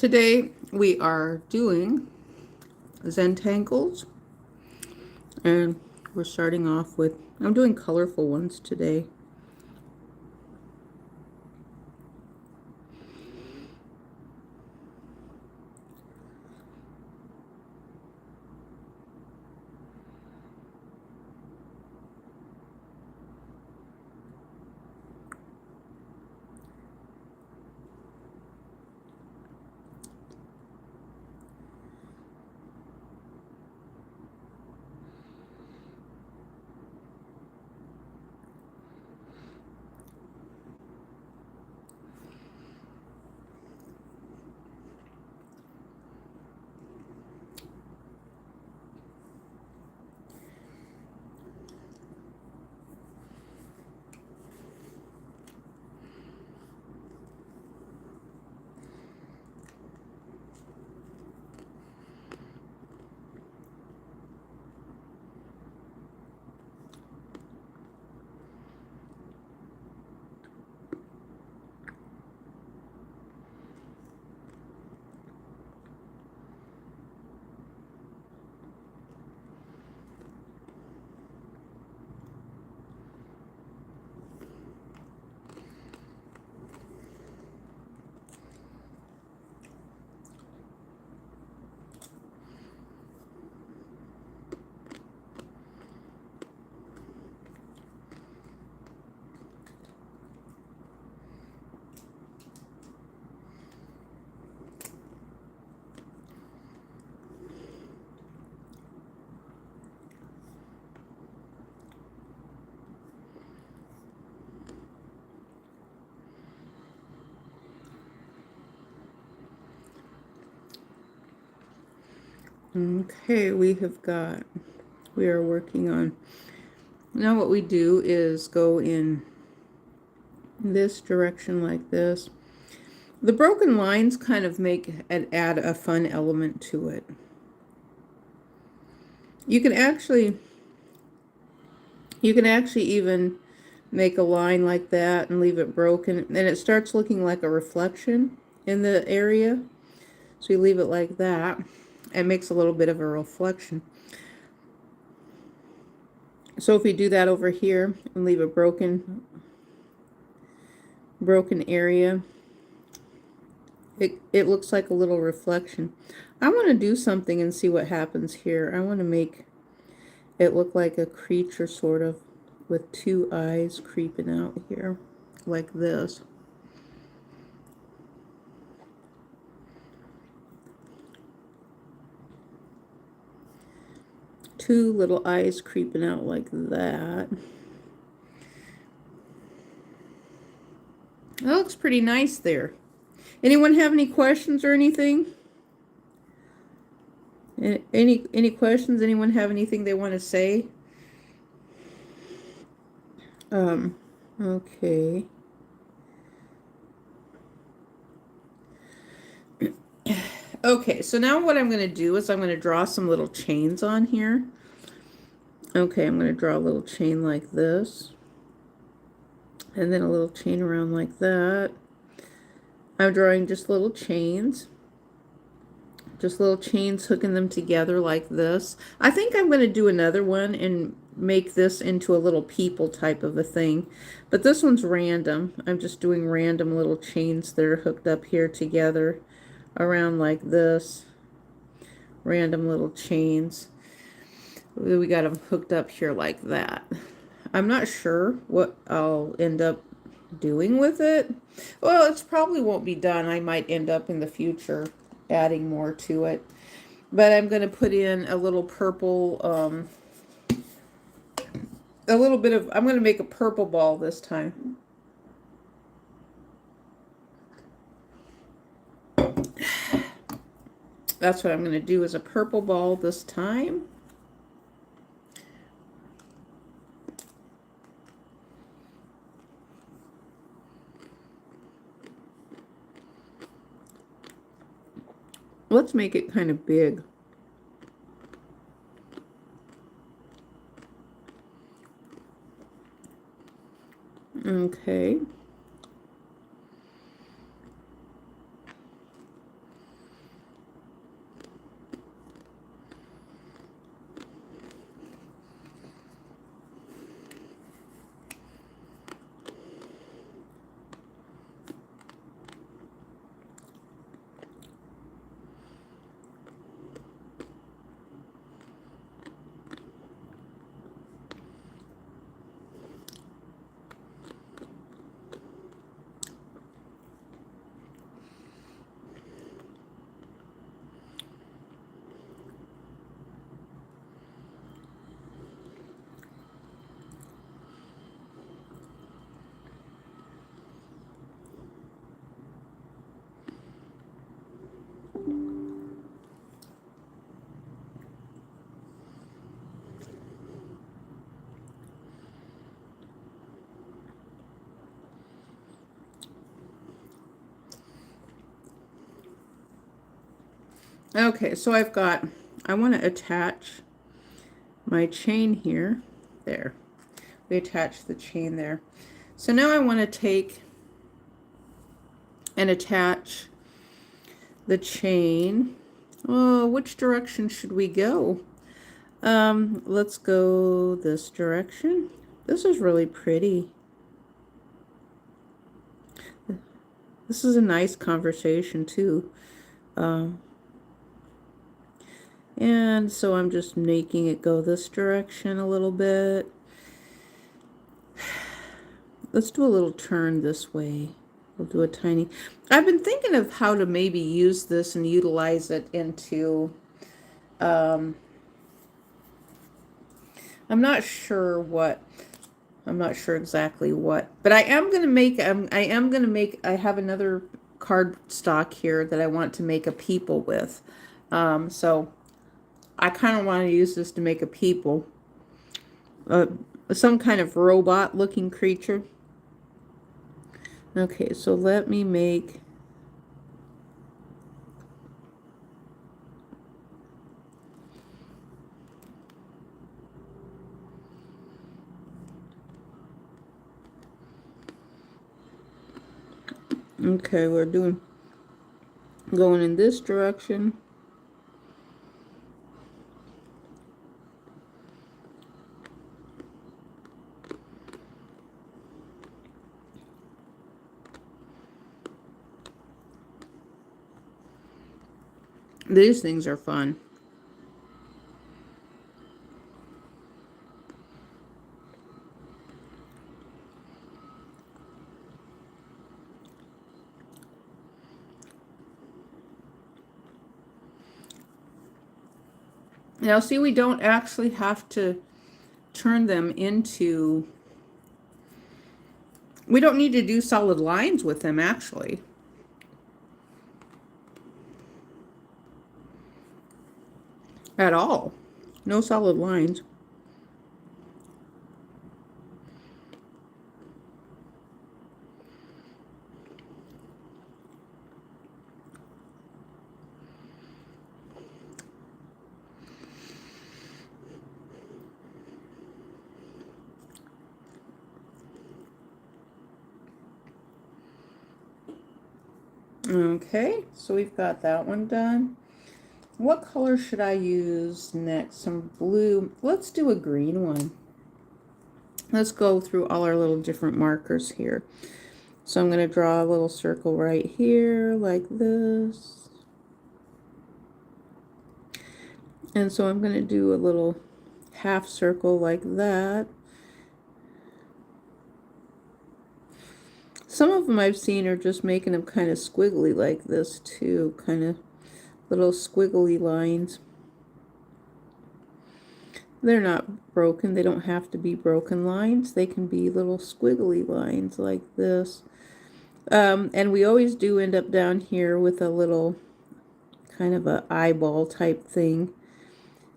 Today we are doing zentangles, and we're starting off with, I'm doing colorful ones today. Okay, we are working on, now what we do is go in this direction like this. The broken lines kind of make and add a fun element to it. You can actually even make a line like that and leave it broken, and it starts looking like a reflection in the area. So you leave it like that. It makes a little bit of a reflection. So if we do that over here and leave a broken area, it looks like a little reflection. I want to do something and see what happens here. I want to make it look like a creature sort of with two eyes creeping out here like this. Two little eyes creeping out like that. That looks pretty nice there. Anyone have any questions or anything? Any questions? Anyone have anything they want to say? Okay. Okay, so now what I'm going to do is I'm going to draw some little chains on here. Okay, I'm going to draw a little chain like this. And then a little chain around like that. I'm drawing just little chains. Just little chains, hooking them together like this. I think I'm going to do another one and make this into a little people type of a thing. But this one's random. I'm just doing random little chains that are hooked up here together around like this. Random little chains. We got them hooked up here like that. I'm not sure what I'll end up doing with it. Well, it probably won't be done. I might end up in the future adding more to it. But I'm going to put in a little purple, a little bit of, I'm going to make a purple ball this time. That's what I'm going to do, is a purple ball this time. Let's make it kind of big. Okay. Okay, so I want to attach my chain here. There. We attach the chain there. So now I want to take and attach the chain. Oh, which direction should we go? Let's go this direction. This is really pretty. This is a nice conversation too. And so I'm just making it go this direction a little bit. Let's do a little turn this way. We'll do a tiny... I've been thinking of how to maybe use this and utilize it into... I'm not sure what... I'm not sure exactly what. But I am going to make... I have another card stock here that I want to make a people with. So I kind of want to use this to make a people. Some kind of robot looking creature. Okay, so let me make... Okay, we're going in this direction. These things are fun. Now see, we don't actually have to turn them into... We don't need to do solid lines with them, actually. At all. No solid lines. Okay, so we've got that one done. What color should I use next? Some blue. Let's do a green one. Let's go through all our little different markers here. So I'm going to draw a little circle right here like this. And so I'm going to do a little half circle like that. Some of them I've seen are just making them kind of squiggly like this too, kind of little squiggly lines. They're not broken. They don't have to be broken lines. They can be little squiggly lines like this. And we always do end up down here with a little kind of an eyeball type thing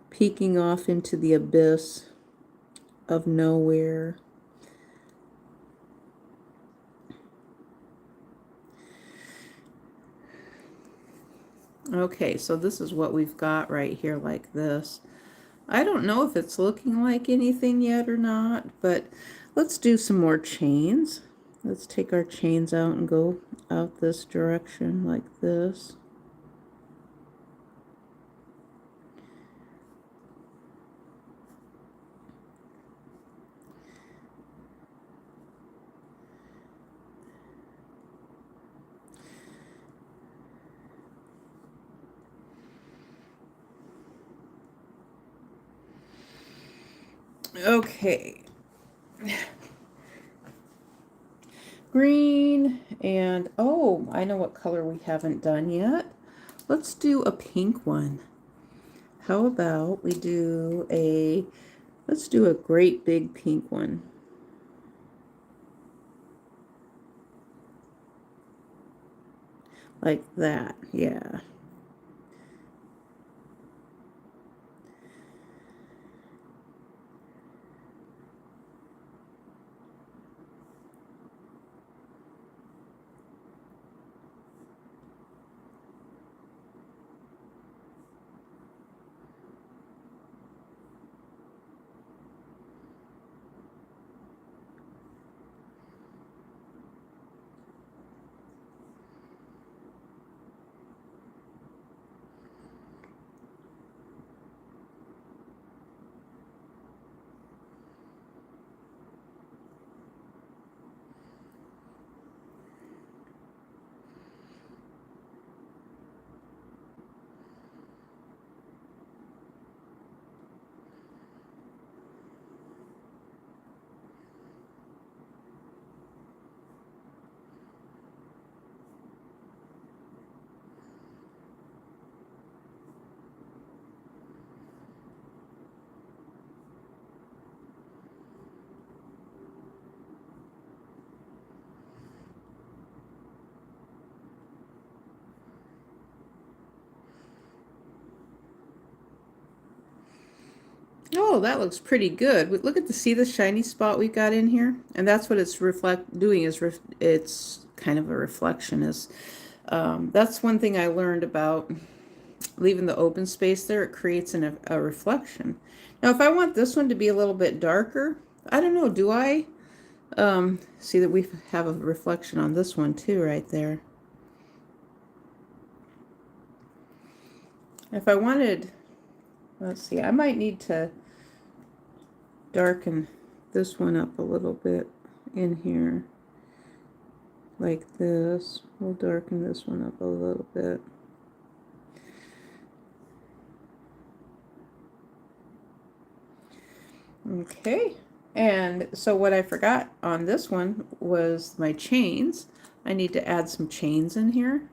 peeking off into the abyss of nowhere. Okay, so this is what we've got right here like this. I don't know if it's looking like anything yet or not, but let's do some more chains. Let's take our chains out and go out this direction like this. Okay. Green and, oh, I know what color we haven't done yet. Let's do a pink one. How about we do let's do a great big pink one. Like that, yeah. Oh, that looks pretty good. Look at see the shiny spot we got in here, and that's what it's doing is it's kind of a reflection. Is that's one thing I learned about leaving the open space there. It creates a reflection. Now, if I want this one to be a little bit darker, I don't know. Do I see that we have a reflection on this one too, right there? If I wanted, let's see, I might need to darken this one up a little bit in here like this. We'll darken this one up a little bit. Okay, and so what I forgot on this one was my chains. I need to add some chains in here.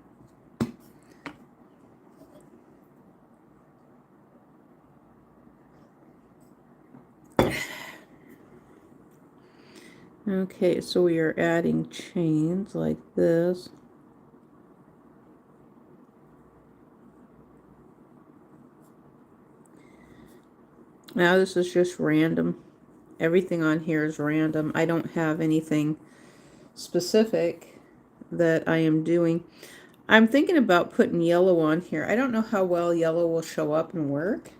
Okay, so we are adding chains like this. Now this is just random. Everything on here is random. I don't have anything specific that I am doing. I'm thinking about putting yellow on here. I don't know how well yellow will show up and work.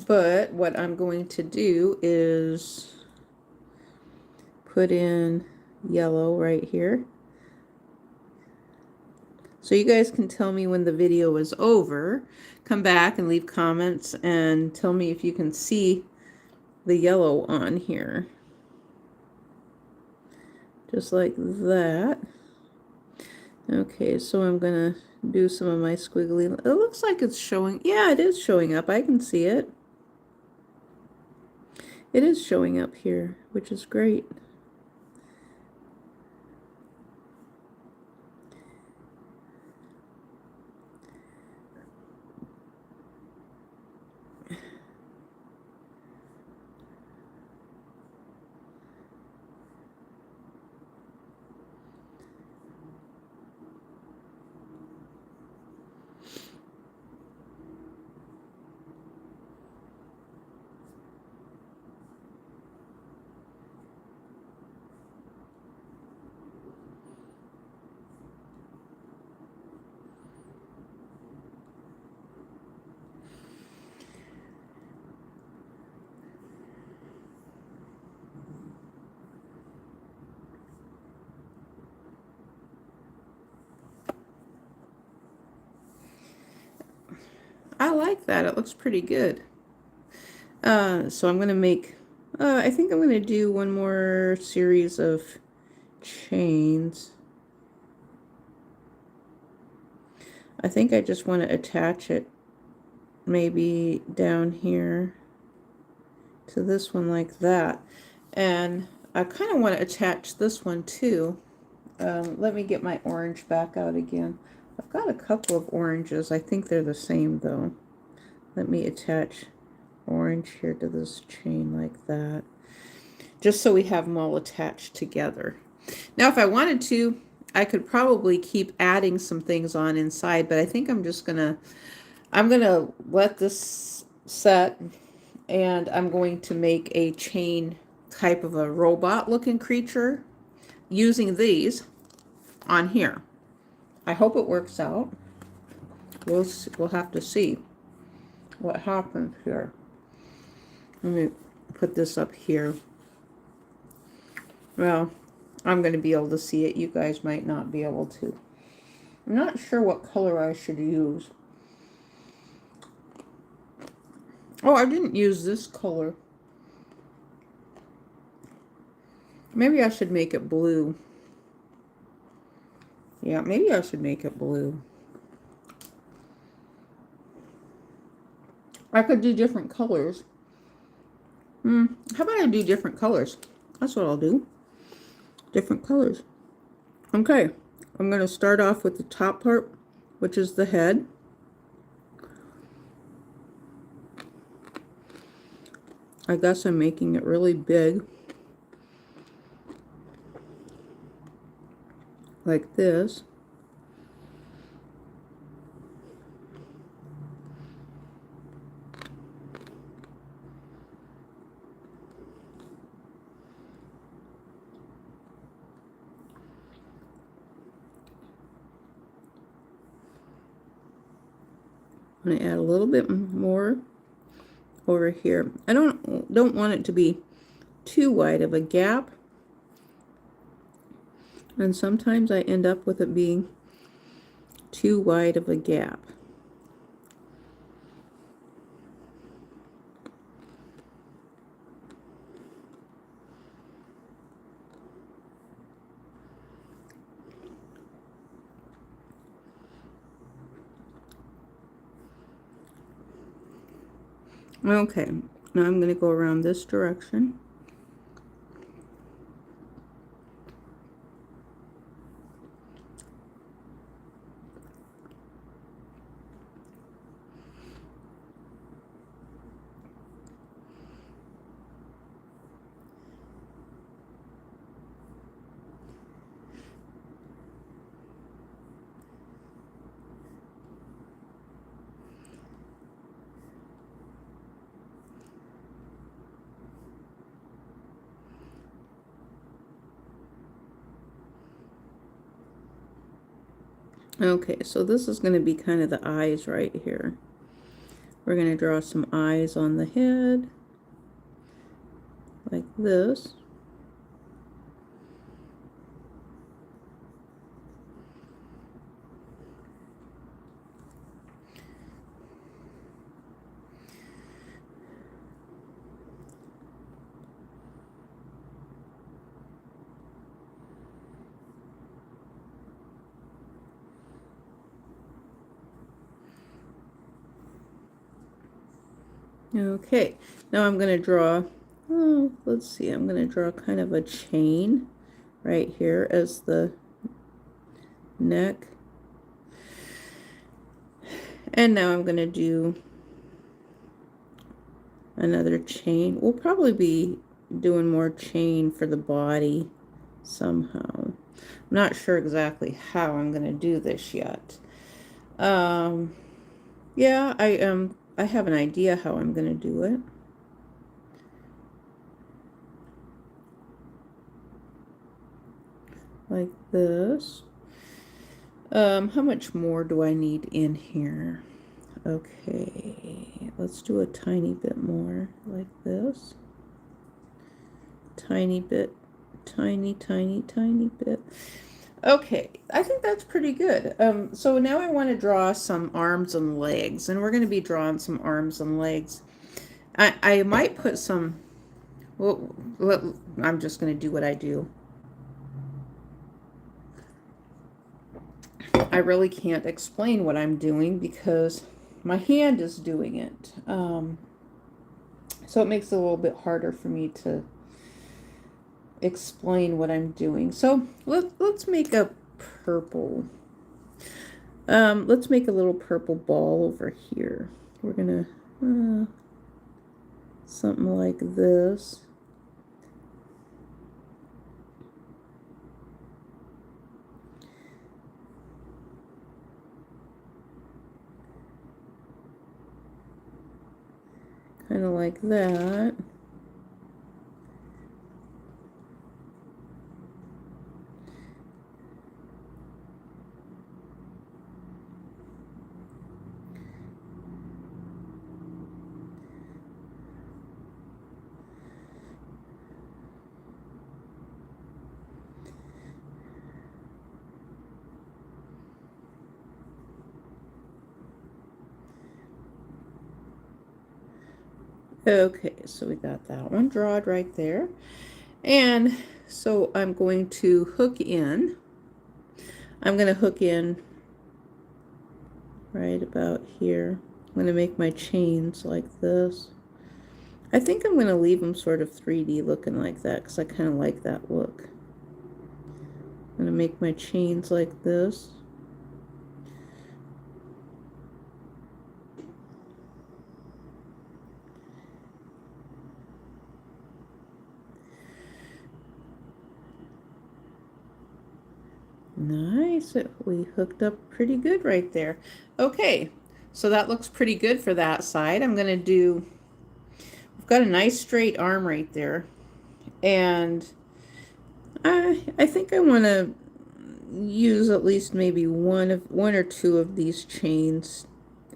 But what I'm going to do is put in yellow right here. So you guys can tell me when the video is over. Come back and leave comments and tell me if you can see the yellow on here. Just like that. Okay, so I'm going to do some of my squiggly. It looks like it's showing. Yeah, it is showing up. I can see it. It is showing up here, which is great. I like that. It looks pretty good. So I'm going to make, I think I'm going to do one more series of chains. I think I just want to attach it maybe down here to this one like that. And I kind of want to attach this one too. Let me get my orange back out again. I've got a couple of oranges. I think they're the same though. Let me attach orange here to this chain like that. Just so we have them all attached together. Now if I wanted to, I could probably keep adding some things on inside, but I think I'm gonna let this set, and I'm going to make a chain type of a robot looking creature using these on here. I hope it works out. We'll have to see what happens here. Let me put this up here. Well, I'm going to be able to see it. You guys might not be able to. I'm not sure what color I should use. Oh, I didn't use this color. Maybe I should make it blue. Yeah, maybe I should make it blue. I could do different colors. How about I do different colors? That's what I'll do. Different colors. Okay, I'm going to start off with the top part, which is the head. I guess I'm making it really big. Like this. I'm going to add a little bit more over here. I don't want it to be too wide of a gap, and sometimes I end up with it being too wide of a gap. Okay, now I'm going to go around this direction. Okay, so this is going to be kind of the eyes right here. We're going to draw some eyes on the head, like this. Okay, now I'm going to draw, oh, let's see, I'm going to draw kind of a chain right here as the neck. And now I'm going to do another chain. We'll probably be doing more chain for the body somehow. I'm not sure exactly how I'm going to do this yet. Yeah, I have an idea how I'm going to do it. Like this. How much more do I need in here? Okay, let's do a tiny bit more, like this. Tiny bit, tiny bit. Okay, I think that's pretty good. So now I want to draw some arms and legs, and we're going to be drawing some arms and legs. I might put some, well, I'm just going to do what I do. I really can't explain what I'm doing because my hand is doing it. So it makes it a little bit harder for me to explain what I'm doing. So let's make a purple. Let's make a little purple ball over here. We're gonna something like this. Kind of like that. Okay, so we got that one drawed right there. And so I'm going to hook in. I'm going to hook in right about here. I'm going to make my chains like this. I think I'm going to leave them sort of 3D looking like that because I kind of like that look. I'm going to make my chains like this. Nice, we hooked up pretty good right there. Okay, so that looks pretty good for that side. I'm gonna do, we've got a nice straight arm right there. And I think I want to use at least maybe one or two of these chains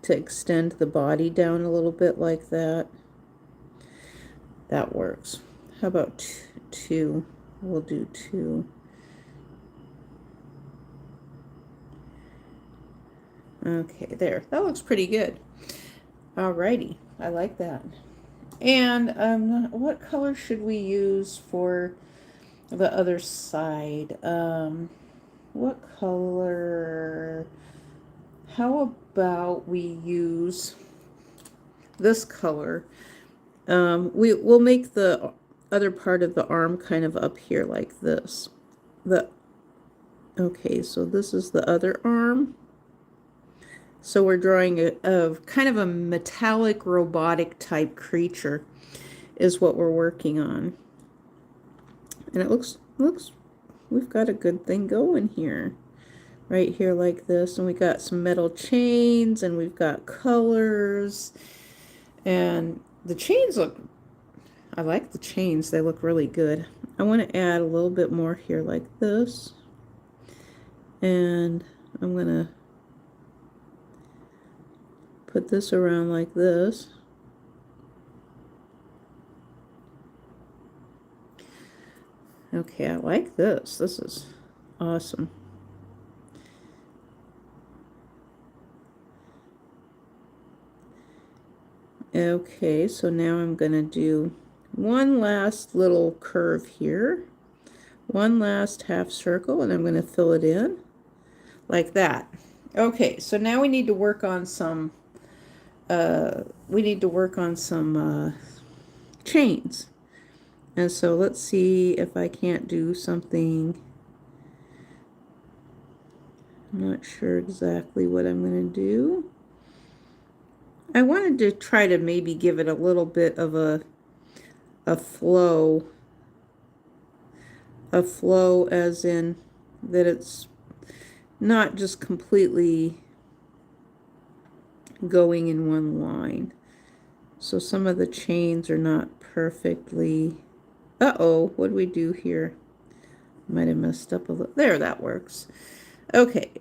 to extend the body down a little bit like that. That works. How about two? We'll do two. Okay, there. That looks pretty good. Alrighty, I like that. And what color should we use for the other side? What color? How about we use this color? We'll make the other part of the arm kind of up here like this. Okay, so this is the other arm. So we're drawing a kind of a metallic robotic type creature is what we're working on. And it looks we've got a good thing going here. Right here like this, and we got some metal chains, and we've got colors, and the chains look, I like the chains, they look really good. I want to add a little bit more here like this, and I'm going to put this around like this. Okay, I like this. This is awesome. Okay, so now I'm going to do one last little curve here, one last half circle, and I'm going to fill it in like that. Okay, so now we need to work on some chains. And so let's see if I can't do something. I'm not sure exactly what I'm going to do. I wanted to try to maybe give it a little bit of a flow. A flow as in that it's not just completely going in one line. So some of the chains are not perfectly... Uh-oh, what do we do here? Might have messed up a little. There, that works. Okay,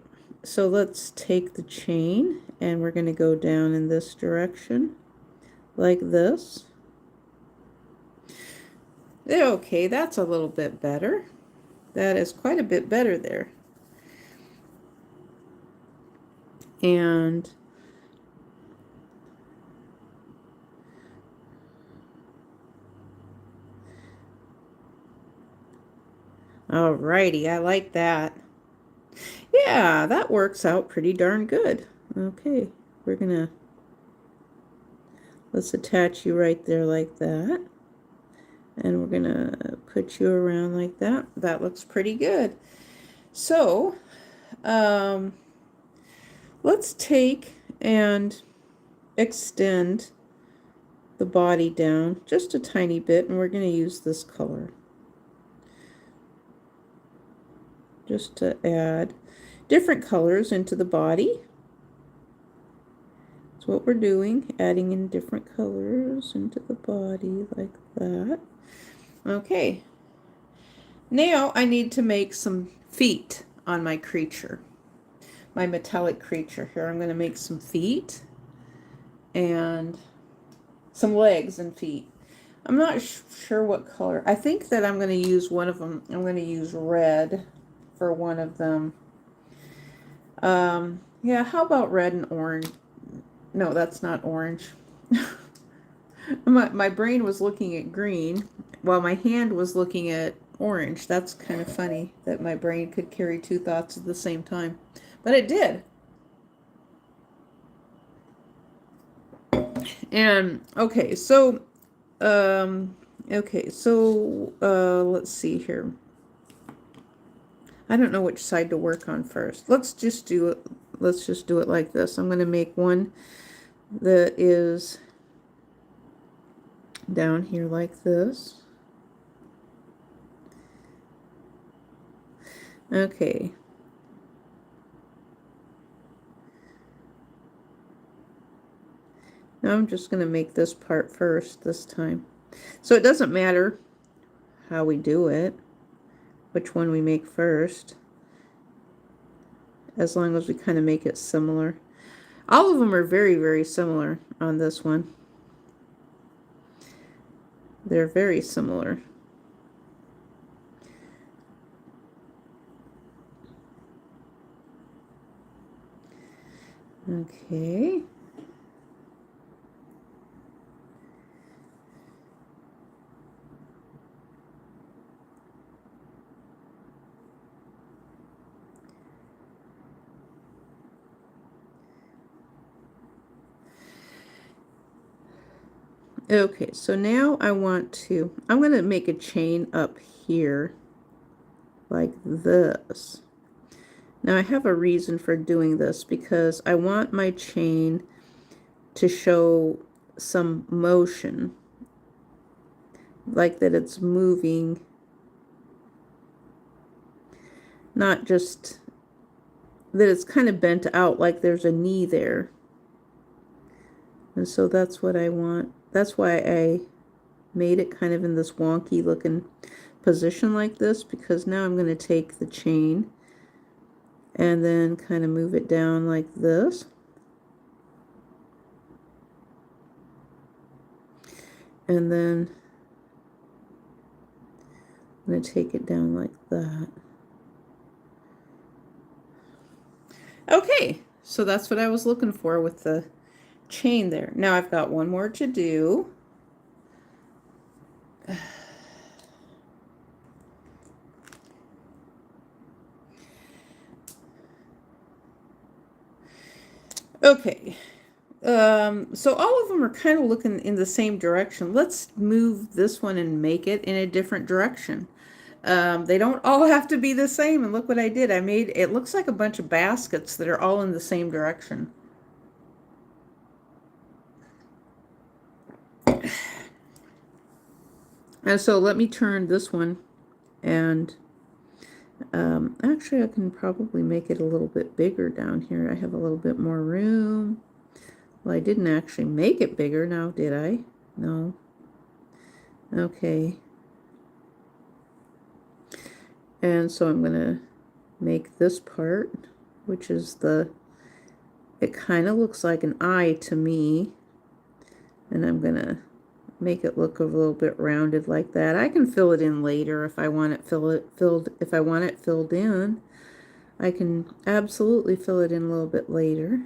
so let's take the chain and we're going to go down in this direction like this. Okay, that's a little bit better. That is quite a bit better there. And alrighty, I like that. Yeah, that works out pretty darn good. Okay, we're gonna, let's attach you right there like that. And we're gonna put you around like that. That looks pretty good. So, let's take and extend the body down just a tiny bit, and we're gonna use this color just to add different colors into the body. That's what we're doing, adding in different colors into the body like that. Okay, now I need to make some feet on my creature, my metallic creature. Here I'm going to make some feet and some legs and feet. I'm not sure what color. I think that I'm going to use one of them. I'm going to use red for one of them. Yeah, how about red and orange? No, that's not orange. My brain was looking at green while my hand was looking at orange. That's kind of funny that my brain could carry two thoughts at the same time. But it did. And okay, so let's see here. I don't know which side to work on first. Let's just do it like this. I'm going to make one that is down here like this. Okay. Now I'm just going to make this part first this time. So it doesn't matter how we do it, which one we make first, as long as we kind of make it similar. All of them are very, very similar on this one. They're very similar. Okay. Okay, so now I'm going to make a chain up here like this. Now I have a reason for doing this because I want my chain to show some motion, like that it's moving, not just that it's kind of bent out like there's a knee there. And so that's what I want. That's why I made it kind of in this wonky looking position like this, because now I'm going to take the chain and then kind of move it down like this. And then I'm going to take it down like that. Okay, so that's what I was looking for with the chain there. Now I've got one more to do. Okay, so all of them are kind of looking in the same direction. Let's move this one and make it in a different direction. They don't all have to be the same, and look what I did. I made, it looks like a bunch of baskets that are all in the same direction. And so let me turn this one, and actually I can probably make it a little bit bigger down here. I have a little bit more room. Well, I didn't actually make it bigger now, did I? No. Okay. And so I'm going to make this part, which is it kind of looks like an eye to me. And I'm going to make it look a little bit rounded like that. I can fill it in later if I want it filled in. I can absolutely fill it in a little bit later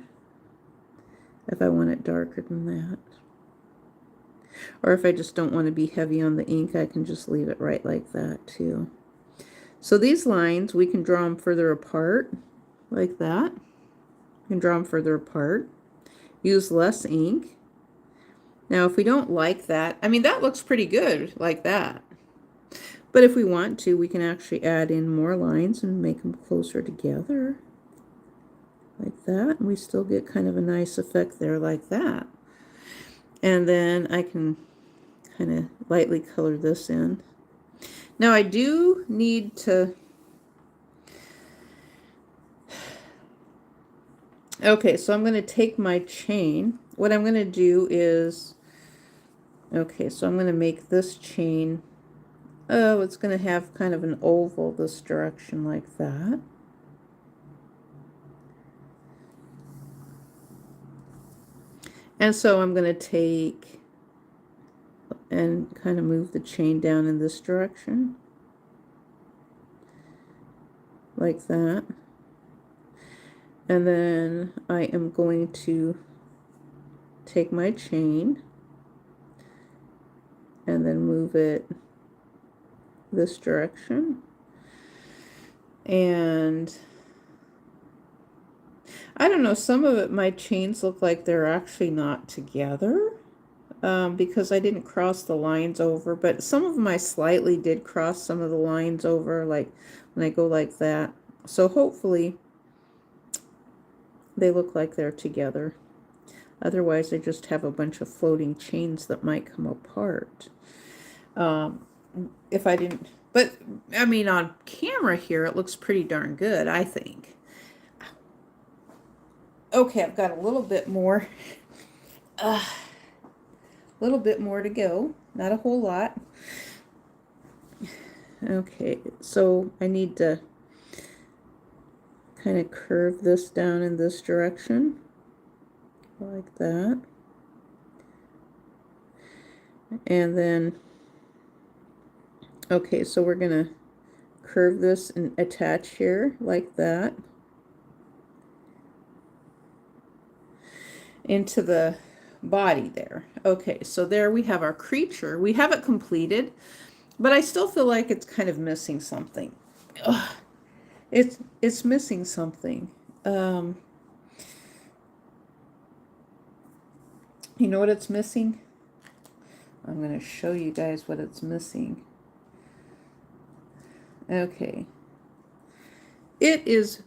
if I want it darker than that. Or if I just don't want to be heavy on the ink, I can just leave it right like that too. So these lines, we can draw them further apart like that. You can draw them further apart. Use less ink. Now if we don't like that, I mean that looks pretty good like that. But if we want to, we can actually add in more lines and make them closer together like that. And we still get kind of a nice effect there like that. And then I can kind of lightly color this in. Now I do need to, okay, so I'm going to take my chain. What I'm going to do is, okay, so I'm going to make this chain, oh, it's going to have kind of an oval this direction like that. And so I'm going to take and kind of move the chain down in this direction like that. And then I am going to take my chain and then move it this direction. And I don't know, some of it, my chains look like they're actually not together because I didn't cross the lines over, but some of them I slightly did cross some of the lines over, like when I go like that. So hopefully they look like they're together. Otherwise, I just have a bunch of floating chains that might come apart. If I didn't, but I mean, on camera here, it looks pretty darn good, I think. Okay, I've got a little bit more to go, not a whole lot. Okay, so I need to kind of curve this down in this direction. like that. And then, okay, so we're going to curve this and attach here like that into the body there. Okay, so there we have our creature. We have it completed, but I still feel like it's kind of missing something. Ugh, it's missing something. You know what it's missing? I'm going to show you guys what it's missing. Okay. It's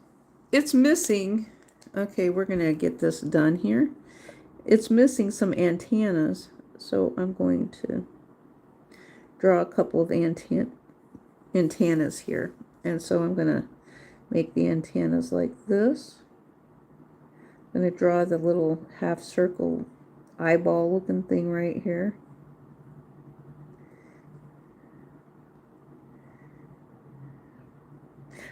missing. Okay, we're going to get this done here. It's missing some antennas, so I'm going to draw a couple of antennas here. And so I'm going to make the antennas like this. I'm going to draw the little half circle eyeball looking thing right here.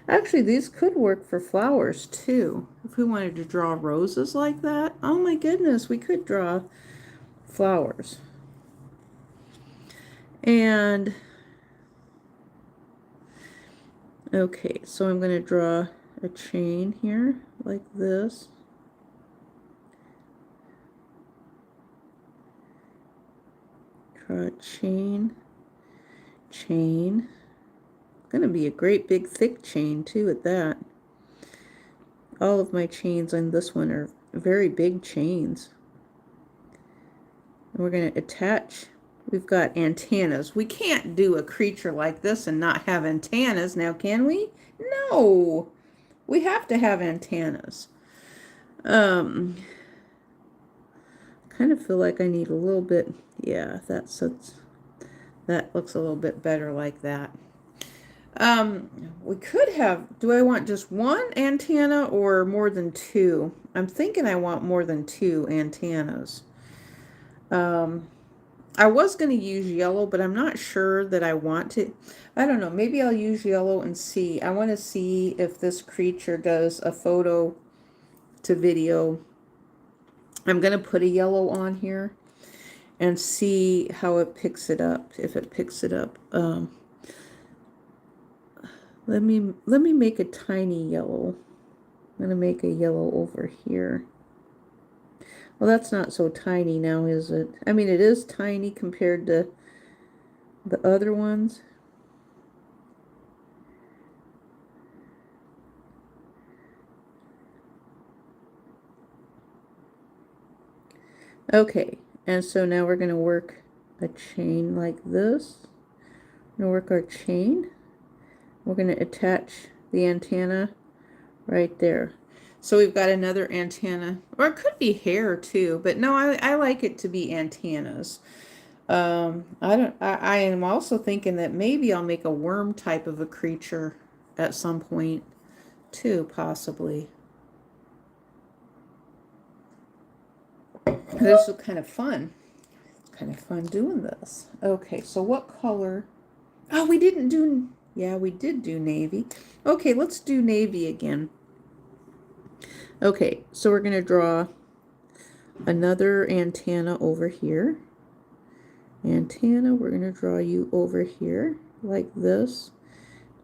Actually, these could work for flowers too. If we wanted to draw roses like that, oh my goodness, we could draw flowers. And okay, so I'm going to draw a chain here like this. Draw a chain, chain. Going to be a great big thick chain too at that. All of my chains on this one are very big chains. And we're going to attach. We've got antennas. We can't do a creature like this and not have antennas now, can we? No. We have to have antennas. Kind of feel like I need a little bit. Yeah, that looks a little bit better like that. We could have, do I want just one antenna or more than two? I'm thinking I want more than two antennas. I was going to use yellow, but I'm not sure that I want to. I don't know. Maybe I'll use yellow and see. I want to see if this creature does a photo to video. I'm going to put a yellow on here and see how it picks it up, if it picks it up. Let me make a tiny yellow. I'm going to make a yellow over here. Well, that's not so tiny now, is it? I mean, it is tiny compared to the other ones. Okay, and so now we're going to work a chain like this. We're going to work our chain. We're going to attach the antenna right there. So we've got another antenna, or it could be hair too, but no, I like it to be antennas. I am also thinking that maybe I'll make a worm type of a creature at some point too, possibly. This is kind of fun. It's kind of fun doing this. Okay, so what color? Oh, we didn't do, yeah, we did do navy. Okay, let's do navy again. Okay, so we're going to draw another antenna over here. Antenna, we're going to draw you over here like this.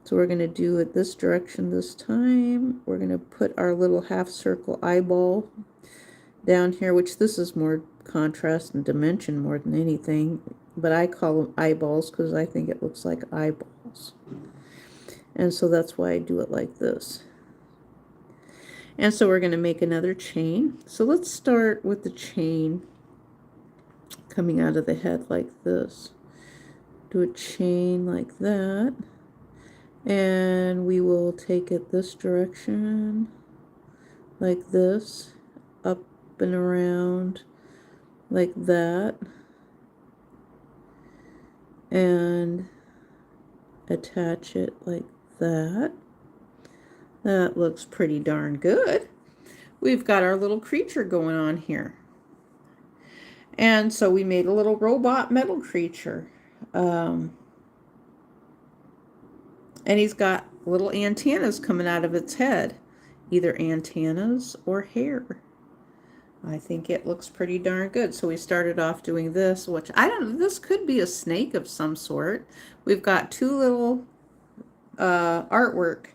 So we're going to do it this direction this time. We're going to put our little half circle eyeball down here, which this is more contrast and dimension more than anything, but I call them eyeballs because I think it looks like eyeballs. And so that's why I do it like this. And so we're going to make another chain. So let's start with the chain coming out of the head like this. Do a chain like that. And we will take it this direction, like this, up and around, like that. And attach it like that. That looks pretty darn good. We've got our little creature going on here. And so we made a little robot metal creature. And he's got little antennas coming out of its head. Either antennas or hair. I think it looks pretty darn good. So we started off doing this, which I don't know, this could be a snake of some sort. We've got two little artwork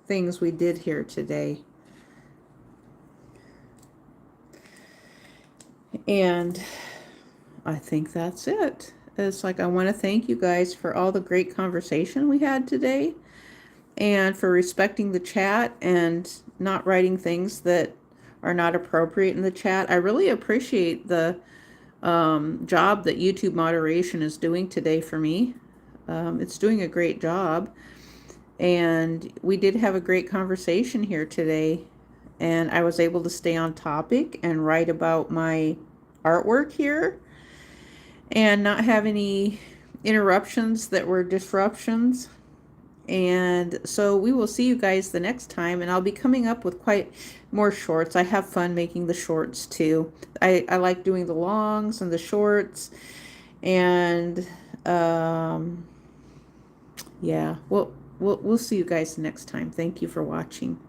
things we did here today. And I think that's it. It's like I want to thank you guys for all the great conversation we had today and for respecting the chat and not writing things that are not appropriate in the chat. I really appreciate the job that YouTube moderation is doing today for me. It's doing a great job. And we did have a great conversation here today. And I was able to stay on topic and write about my artwork here and not have any interruptions that were disruptions. And so we will see you guys the next time, and I'll be coming up with quite more shorts. I have fun making the shorts too. I like doing the longs and the shorts, and yeah, we'll see you guys next time. Thank you for watching.